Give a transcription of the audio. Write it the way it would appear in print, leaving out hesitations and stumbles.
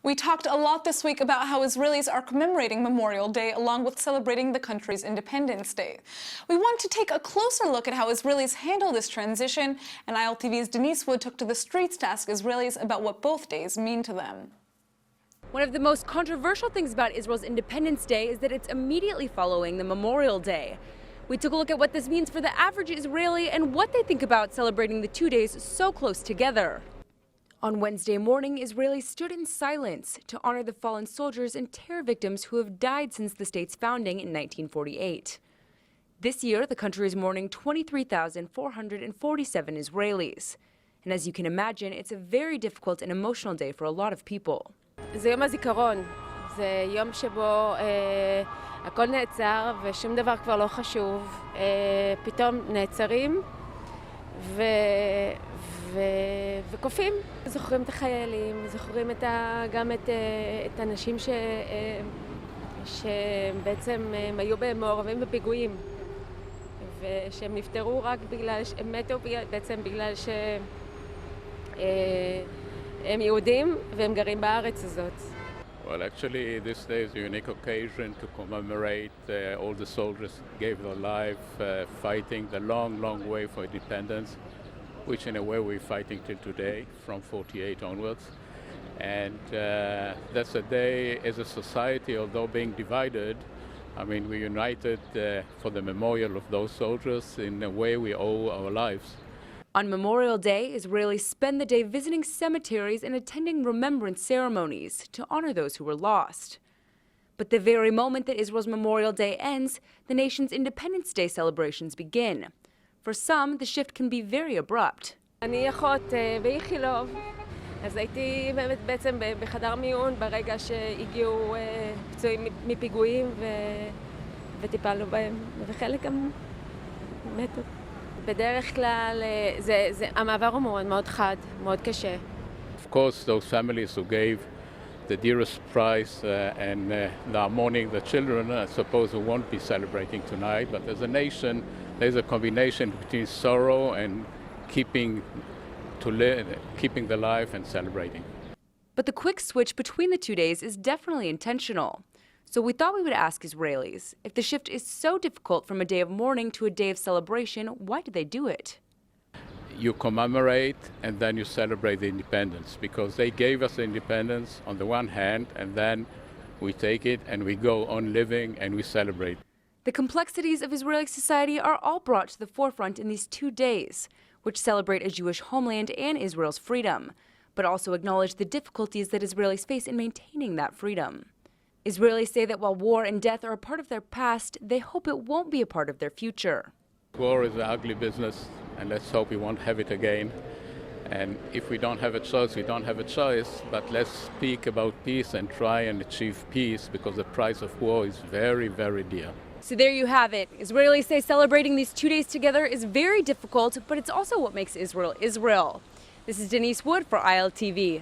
We talked a lot this week about how Israelis are commemorating Memorial Day along with celebrating the country's Independence Day. We want to take a closer look at how Israelis handle this transition, and ILTV's Denise took to the streets to ask Israelis about what both days mean to them. One of the most controversial things about Israel's Independence Day is that it's immediately following the Memorial Day. We took a look at what this means for the average Israeli and what they think about celebrating the 2 days so close together. On Wednesday morning, Israelis stood in silence to honor the fallen soldiers and terror victims who have died since the state's founding in 1948. This year, the country is mourning 23,447 Israelis. And as you can imagine, it's a very difficult and emotional day for a lot of people. זה יום הזיכרון, זה יום שבו הכל נעצר ושום דבר כבר לא חשוב, פתאום נעצרים וקופים. זוכרים את החיילים, זוכרים גם את האנשים שבעצם היו מעורבים בפיגועים ושהם נפטרו רק בגלל שהם מתו בעצם בגלל הם יהודים והם גרים בארץ הזאת. Well, actually, this day is a unique occasion to commemorate all the soldiers gave their life fighting the long, long way for independence, which in a way we're fighting till today, from 48 onwards. And that's a day as a society, although being divided, I mean, we're united for the memorial of those soldiers in a way we owe our lives. On Memorial Day, Israelis spend the day visiting cemeteries and attending remembrance ceremonies to honor those who were lost. But the very moment that Israel's Memorial Day ends, the nation's Independence Day celebrations begin. For some, the shift can be very abrupt. אני אחות באיכילוב, אז הייתי בעצם בחדר מיון ברגע שהגיעו פצועים מפיגועים וטיפלנו בהם, וחלק גם מתו. בדרך כלל המעבר הוא מאוד חד, מאוד קשה. Of course, those families who gave the dearest prize and they are mourning the children, I suppose who won't be celebrating tonight, but as a nation, there's a combination between sorrow and keeping the life and celebrating. But the quick switch between the 2 days is definitely intentional. So we thought we would ask Israelis, if the shift is so difficult from a day of mourning to a day of celebration, why do they do it? You commemorate and then you celebrate the independence, because they gave us the independence on the one hand, and then we take it and we go on living and we celebrate. The complexities of Israeli society are all brought to the forefront in these 2 days, which celebrate a Jewish homeland and Israel's freedom, but also acknowledge the difficulties that Israelis face in maintaining that freedom. Israelis say that while war and death are a part of their past, they hope it won't be a part of their future. War is an ugly business, and let's hope we won't have it again. And if we don't have a choice, we don't have a choice, but let's speak about peace and try and achieve peace, because the price of war is very, very dear. So there you have it. Israelis say celebrating these 2 days together is very difficult, but it's also what makes Israel Israel. This is Denise Wood for ILTV.